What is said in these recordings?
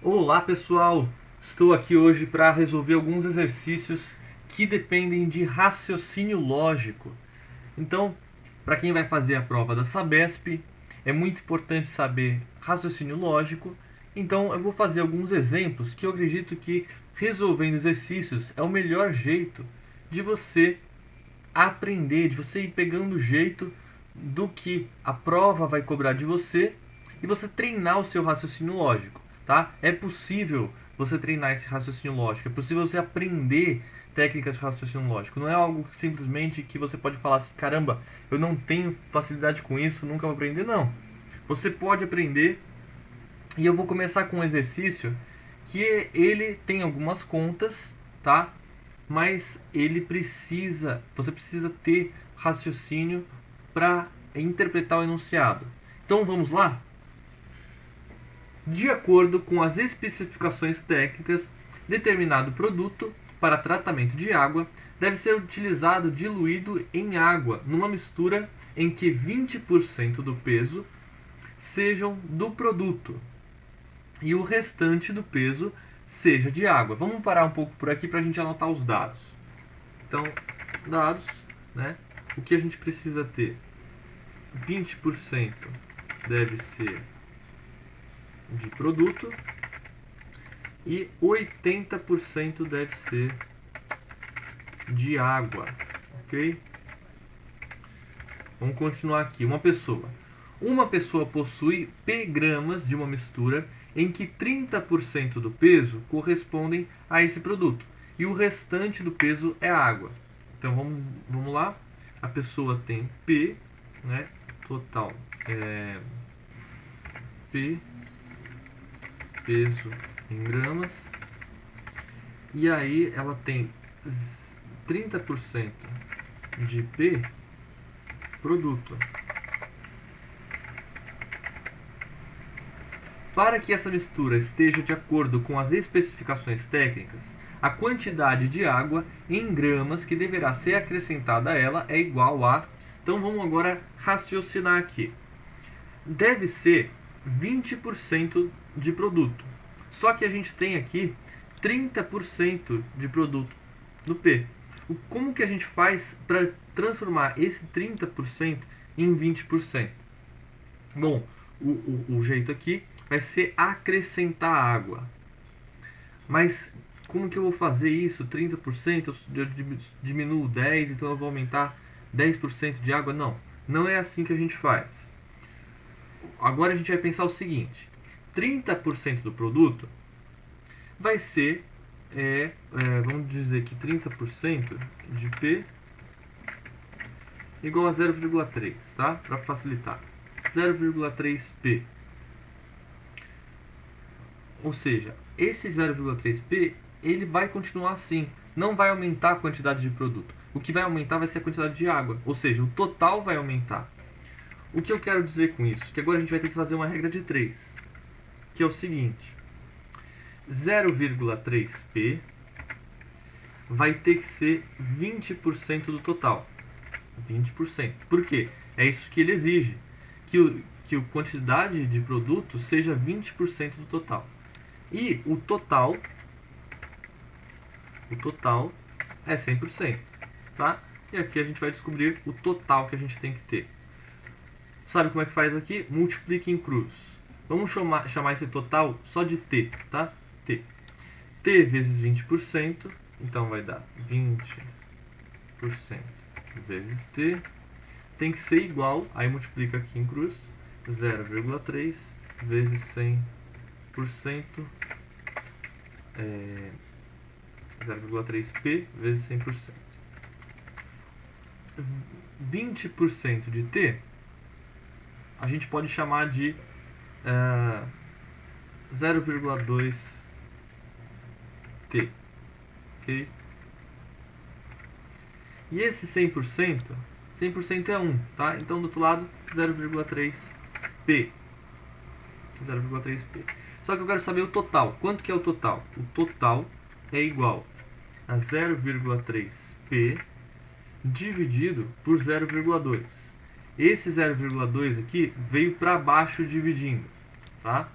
Olá pessoal, estou aqui hoje para resolver alguns exercícios que dependem de raciocínio lógico. Então, para quem vai fazer a prova da Sabesp, é muito importante saber raciocínio lógico. Então, eu vou fazer alguns exemplos que eu acredito que resolvendo exercícios é o melhor jeito de você aprender, de você ir pegando o jeito do que a prova vai cobrar de você e você treinar o seu raciocínio lógico, tá? É possível você treinar esse raciocínio lógico, é possível você aprender técnicas de raciocínio lógico. Não é algo simplesmente que você pode falar assim, caramba, eu não tenho facilidade com isso, nunca vou aprender. Não. Você pode aprender e eu vou começar com um exercício que ele tem algumas contas, tá? Mas você precisa ter raciocínio para interpretar o enunciado. Então vamos lá? De acordo com as especificações técnicas, determinado produto para tratamento de água deve ser utilizado diluído em água numa mistura em que 20% do peso sejam do produto e o restante do peso seja de água. Vamos parar um pouco por aqui para a gente anotar os dados. Então, dados, né? O que a gente precisa ter? 20% deve ser de produto e 80% deve ser de água, ok? Vamos continuar aqui. Uma pessoa possui P gramas de uma mistura em que 30% do peso correspondem a esse produto e o restante do peso é água. Então vamos lá. A pessoa tem P, né? Total P, peso em gramas, e aí ela tem 30% de P, produto. Para que essa mistura esteja de acordo com as especificações técnicas, a quantidade de água em gramas que deverá ser acrescentada a ela é igual a... Então vamos agora raciocinar aqui. Deve ser 20% de produto. Só que a gente tem aqui 30% de produto no P. Como que a gente faz para transformar esse 30% em 20%? Bom, o jeito aqui vai ser acrescentar água. Mas como que eu vou fazer isso? 30%, eu diminuo 10%, então eu vou aumentar 10% de água? Não, não é assim que a gente faz. Agora a gente vai pensar o seguinte: 30% do produto vai ser, vamos dizer que 30% de P igual a 0,3, tá? Para facilitar. 0,3P. Ou seja, esse 0,3P ele vai continuar assim, não vai aumentar a quantidade de produto. O que vai aumentar vai ser a quantidade de água, ou seja, o total vai aumentar. O que eu quero dizer com isso? Que agora a gente vai ter que fazer uma regra de 3, que é o seguinte: 0,3P vai ter que ser 20% do total. 20%. Por quê? É isso que ele exige, que a quantidade de produto seja 20% do total. E o total é 100%, tá? E aqui a gente vai descobrir o total que a gente tem que ter. Sabe como é que faz aqui? Multiplique em cruz. Vamos chamar esse total só de T, tá? T. T vezes 20%, então vai dar 20% vezes T. Tem que ser igual, aí multiplica aqui em cruz, 0,3 vezes 100%, 0,3P vezes 100%. 20% de T a gente pode chamar de 0,2T, ok? E esse 100% é 1, tá? Então do outro lado 0,3P. 0,3P. Só que eu quero saber o total. Quanto que é o total? O total é igual a 0,3P dividido por 0,2. Esse 0,2 aqui veio para baixo dividindo, tá?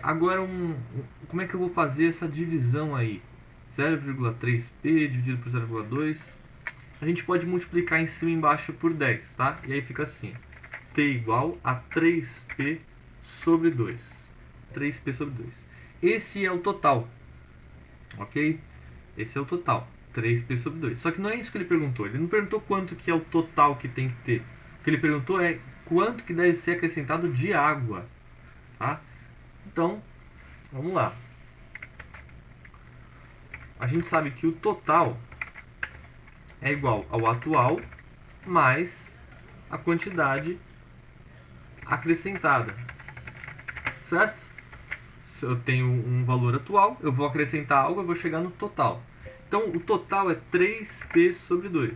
Agora, como é que eu vou fazer essa divisão aí? 0,3p dividido por 0,2. A gente pode multiplicar em cima e embaixo por 10, tá? E aí fica assim. T igual a 3p sobre 2. 3p sobre 2. Esse é o total. Ok? Esse é o total. 3p sobre 2. Só que não é isso que ele perguntou. Ele não perguntou quanto que é o total que tem que ter. O que ele perguntou é quanto que deve ser acrescentado de água. Tá? Então, vamos lá. A gente sabe que o total é igual ao atual mais a quantidade acrescentada. Certo? Se eu tenho um valor atual, eu vou acrescentar algo, eu vou chegar no total. Então, o total é 3p sobre 2.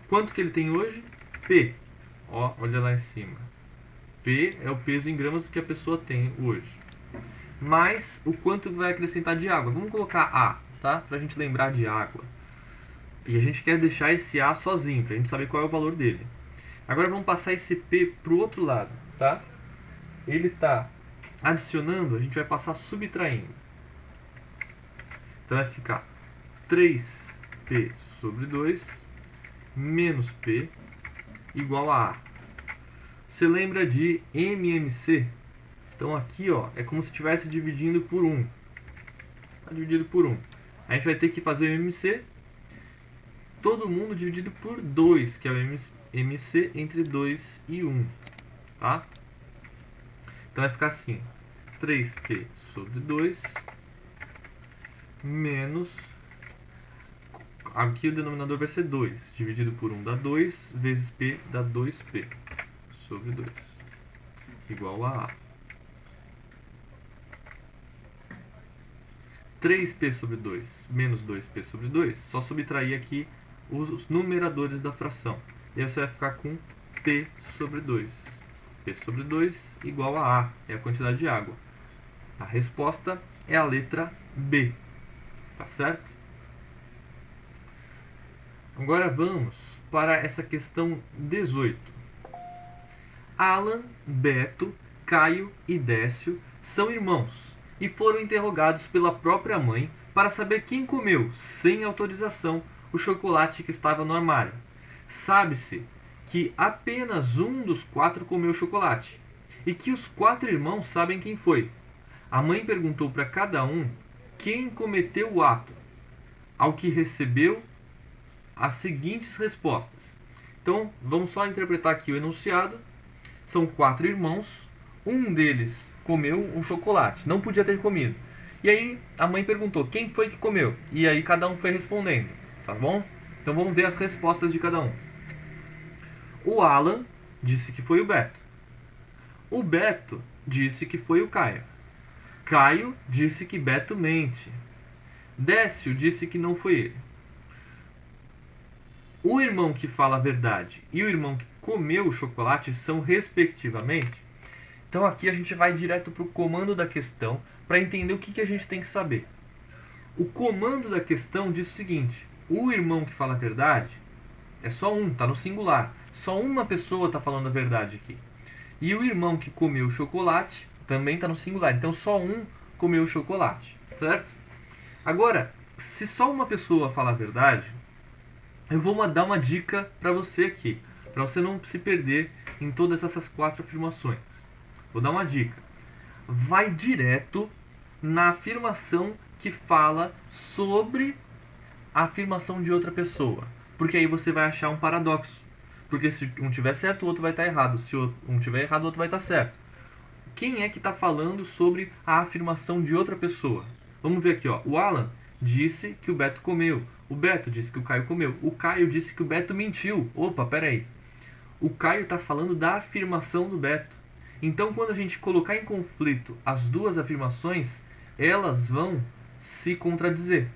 Quanto que ele tem hoje? P. Ó, olha lá em cima. P é o peso em gramas que a pessoa tem hoje. Mais o quanto vai acrescentar de água. Vamos colocar A, tá? Pra gente lembrar de água. E a gente quer deixar esse A sozinho, pra gente saber qual é o valor dele. Agora vamos passar esse P pro outro lado, tá? Ele tá adicionando, a gente vai passar subtraindo. Então vai ficar 3p sobre 2 menos p igual a A. Você lembra de MMC? Então aqui, ó, é como se estivesse dividindo por 1. Está dividido por 1. A gente vai ter que fazer o MMC, todo mundo dividido por 2, que é o MC entre 2 e 1. Tá? Então vai ficar assim, 3p sobre 2 menos, aqui o denominador vai ser 2, dividido por 1 dá 2, vezes p dá 2p sobre 2, igual a A. 3p sobre 2 menos 2p sobre 2, só subtrair aqui os numeradores da fração. E aí você vai ficar com p sobre 2. P sobre 2 igual a A, é a quantidade de água. A resposta é a letra B. Tá certo? Agora vamos para essa questão 18. Alan, Beto, Caio e Décio são irmãos e foram interrogados pela própria mãe para saber quem comeu, sem autorização, o chocolate que estava no armário. Sabe-se que apenas um dos 4 comeu chocolate e que os 4 irmãos sabem quem foi. A mãe perguntou para cada um quem cometeu o ato, ao que recebeu as seguintes respostas. Então, vamos só interpretar aqui o enunciado. São 4 irmãos, um deles comeu um chocolate, não podia ter comido. E aí a mãe perguntou quem foi que comeu, e aí cada um foi respondendo, tá bom? Então vamos ver as respostas de cada um. O Alan disse que foi o Beto. O Beto disse que foi o Caio. Caio disse que Beto mente. Décio disse que não foi ele. O irmão que fala a verdade e o irmão que comeu o chocolate são respectivamente. Então aqui a gente vai direto para o comando da questão para entender o que a gente tem que saber. O comando da questão diz o seguinte: o irmão que fala a verdade é só um, está no singular. Só uma pessoa está falando a verdade aqui. E o irmão que comeu o chocolate também está no singular. Então só um comeu o chocolate, certo? Agora, se só uma pessoa fala a verdade, eu vou dar uma dica para você aqui, para você não se perder em todas essas 4 afirmações. Vou dar uma dica. Vai direto na afirmação que fala sobre a afirmação de outra pessoa, porque aí você vai achar um paradoxo. Porque se um tiver certo, o outro vai estar errado. Se um tiver errado, o outro vai estar certo. Quem é que está falando sobre a afirmação de outra pessoa? Vamos ver aqui, ó. O Alan disse que o Beto comeu. O Beto disse que o Caio comeu. O Caio disse que o Beto mentiu. Opa, peraí. O Caio está falando da afirmação do Beto. Então, quando a gente colocar em conflito as duas afirmações, elas vão se contradizer.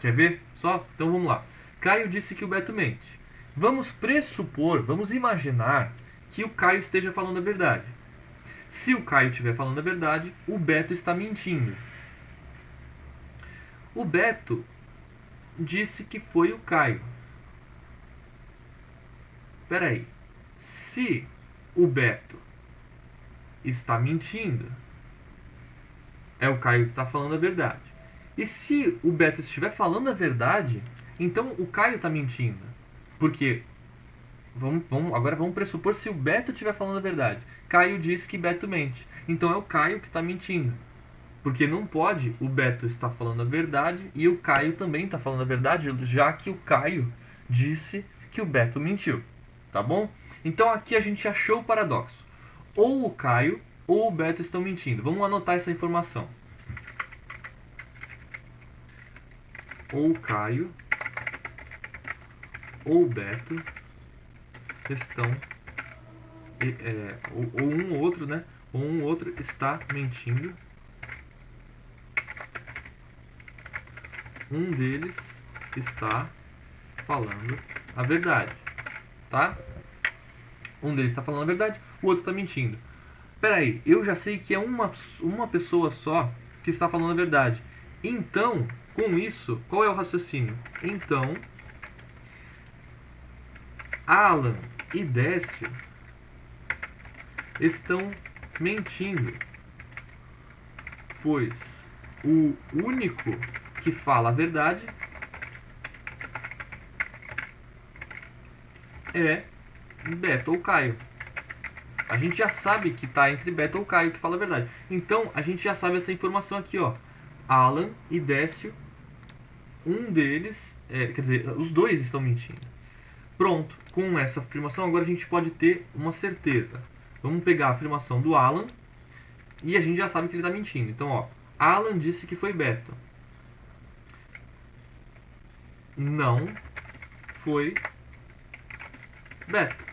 Quer ver? Só? Então vamos lá. Caio disse que o Beto mente. Vamos pressupor, vamos imaginar que o Caio esteja falando a verdade. Se o Caio estiver falando a verdade, o Beto está mentindo. O Beto disse que foi o Caio. Espera aí. Se o Beto está mentindo, é o Caio que está falando a verdade. E se o Beto estiver falando a verdade, então o Caio está mentindo. Porque, agora vamos pressupor se o Beto estiver falando a verdade. Caio disse que Beto mente. Então é o Caio que está mentindo. Porque não pode o Beto estar falando a verdade e o Caio também está falando a verdade, já que o Caio disse que o Beto mentiu. Tá bom? Então aqui a gente achou o paradoxo. Ou o Caio ou o Beto estão mentindo. Vamos anotar essa informação. Ou o Caio ou o Beto estão ou um ou outro, né? Ou um ou outro está mentindo. Um deles está falando a verdade, tá? Um deles está falando a verdade, o outro está mentindo. Peraí, eu já sei que é uma pessoa só que está falando a verdade. Então, com isso, qual é o raciocínio? Então, Alan e Décio estão mentindo, pois o único que fala a verdade é Beto ou Caio. A gente já sabe que está entre Beto ou Caio que fala a verdade. Então, a gente já sabe essa informação aqui, ó. Alan e Décio, um deles, quer dizer, os dois estão mentindo. Pronto, com essa afirmação agora a gente pode ter uma certeza. Vamos pegar a afirmação do Alan e a gente já sabe que ele está mentindo. Então, ó, Alan disse que foi Beto. Não foi Beto.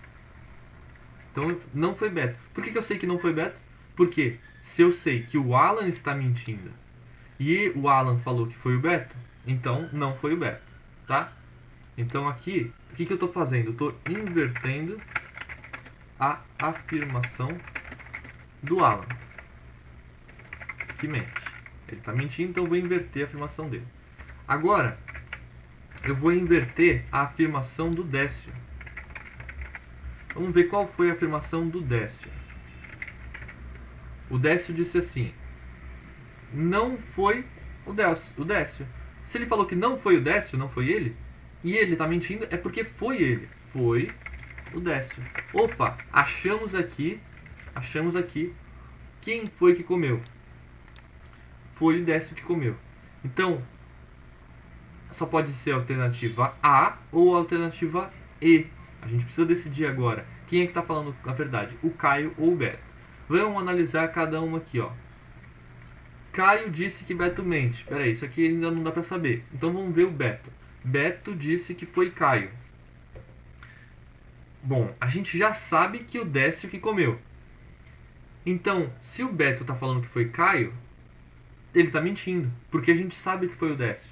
Então, não foi Beto. Por que eu sei que não foi Beto? Porque se eu sei que o Alan está mentindo e o Alan falou que foi o Beto, então não foi o Beto, tá? Então aqui, o que eu estou fazendo? Eu estou invertendo a afirmação do Alan, que mente. Ele está mentindo, então eu vou inverter a afirmação dele. Agora, eu vou inverter a afirmação do Décio. Vamos ver qual foi a afirmação do Décio. O Décio disse assim: não foi o Décio. Se ele falou que não foi o Décio, não foi ele, e ele está mentindo, é porque foi ele. Foi o Décio. Opa, achamos aqui quem foi que comeu. Foi o Décio que comeu. Então, só pode ser a alternativa A ou a alternativa E. A gente precisa decidir agora quem é que está falando a verdade, o Caio ou o Beto. Vamos analisar cada uma aqui, ó. Caio disse que Beto mente. Peraí, isso aqui ainda não dá para saber. Então vamos ver o Beto. Beto disse que foi Caio. Bom, a gente já sabe que o Décio que comeu. Então, se o Beto está falando que foi Caio, ele está mentindo, porque a gente sabe que foi o Décio.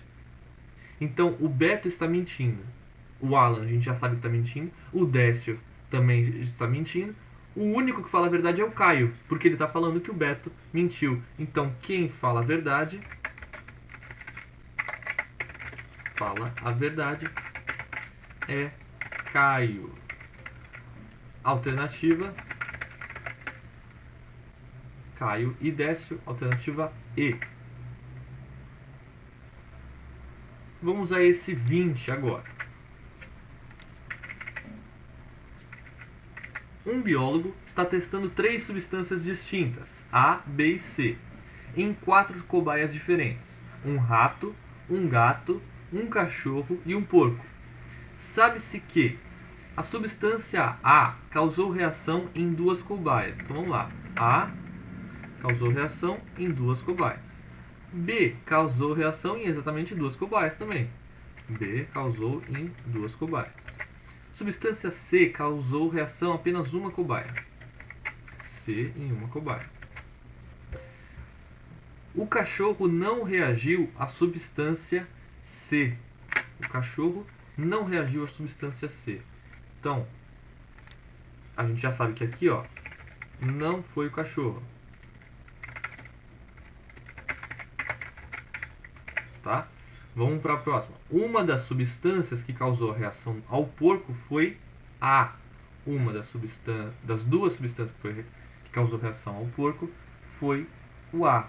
Então, o Beto está mentindo. O Alan, a gente já sabe que está mentindo. O Décio também está mentindo. O único que fala a verdade é o Caio, porque ele está falando que o Beto mentiu. Então, quem fala a verdade é Caio. Alternativa Caio e Décio, alternativa E. Vamos a esse 20 agora. Um biólogo está testando 3 substâncias distintas, A, B e C, em 4 cobaias diferentes: um rato, um gato, um cachorro e um porco. Sabe-se que a substância A causou reação em 2 cobaias. Então vamos lá. A causou reação em 2 cobaias. B causou reação em exatamente 2 cobaias também. B causou em 2 cobaias. Substância C causou reação apenas uma cobaia. C em uma cobaia. O cachorro não reagiu à substância C. O cachorro não reagiu à substância C. Então, a gente já sabe que aqui, ó, não foi o cachorro. Tá? Vamos para a próxima. Uma das substâncias que causou a reação ao porco foi A. Uma das duas substâncias que causou reação ao porco foi o A.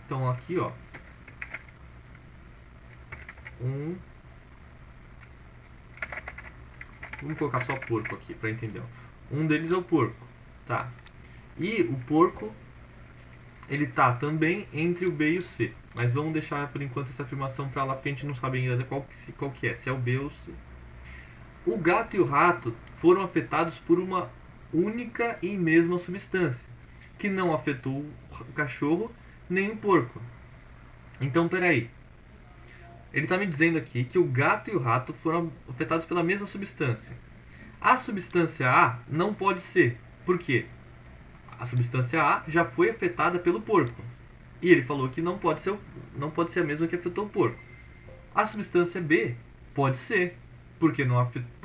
Então aqui, ó, vamos colocar só porco aqui para entender. Um deles é o porco, tá? E o porco, ele tá também entre o B e o C. Mas vamos deixar por enquanto essa afirmação para lá, porque a gente não sabe ainda qual que é, se é o B ou o C. O gato e o rato foram afetados por uma única e mesma substância, que não afetou o cachorro nem o porco. Então, peraí. Ele está me dizendo aqui que o gato e o rato foram afetados pela mesma substância. A substância A não pode ser. Por quê? A substância A já foi afetada pelo porco. E ele falou que não pode ser a mesma que afetou o porco. A substância B pode ser. Porque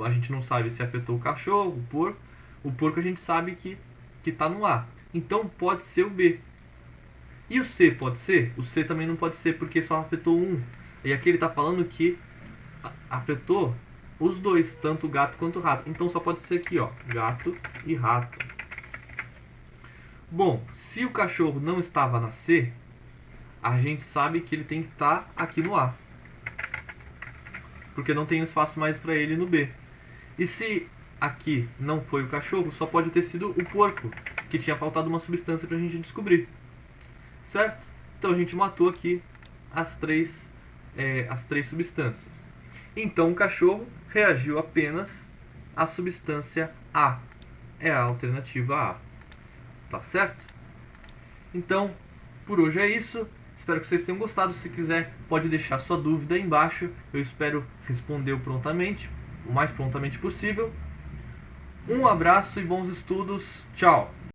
a gente não sabe se afetou o cachorro, o porco. O porco a gente sabe que está no A. Então pode ser o B. E o C pode ser? O C também não pode ser porque só afetou um. E aqui ele está falando que afetou os dois, tanto o gato quanto o rato. Então só pode ser aqui, ó, gato e rato. Bom, se o cachorro não estava na C, a gente sabe que ele tem que estar aqui no A. Porque não tem espaço mais para ele no B. E se aqui não foi o cachorro, só pode ter sido o porco, que tinha faltado uma substância para a gente descobrir. Certo? Então a gente matou aqui as três substâncias. Então o cachorro reagiu apenas à substância A. É a alternativa A. Tá certo? Então, por hoje é isso. Espero que vocês tenham gostado. Se quiser, pode deixar sua dúvida aí embaixo. Eu espero responder prontamente, o mais prontamente possível. Um abraço e bons estudos. Tchau!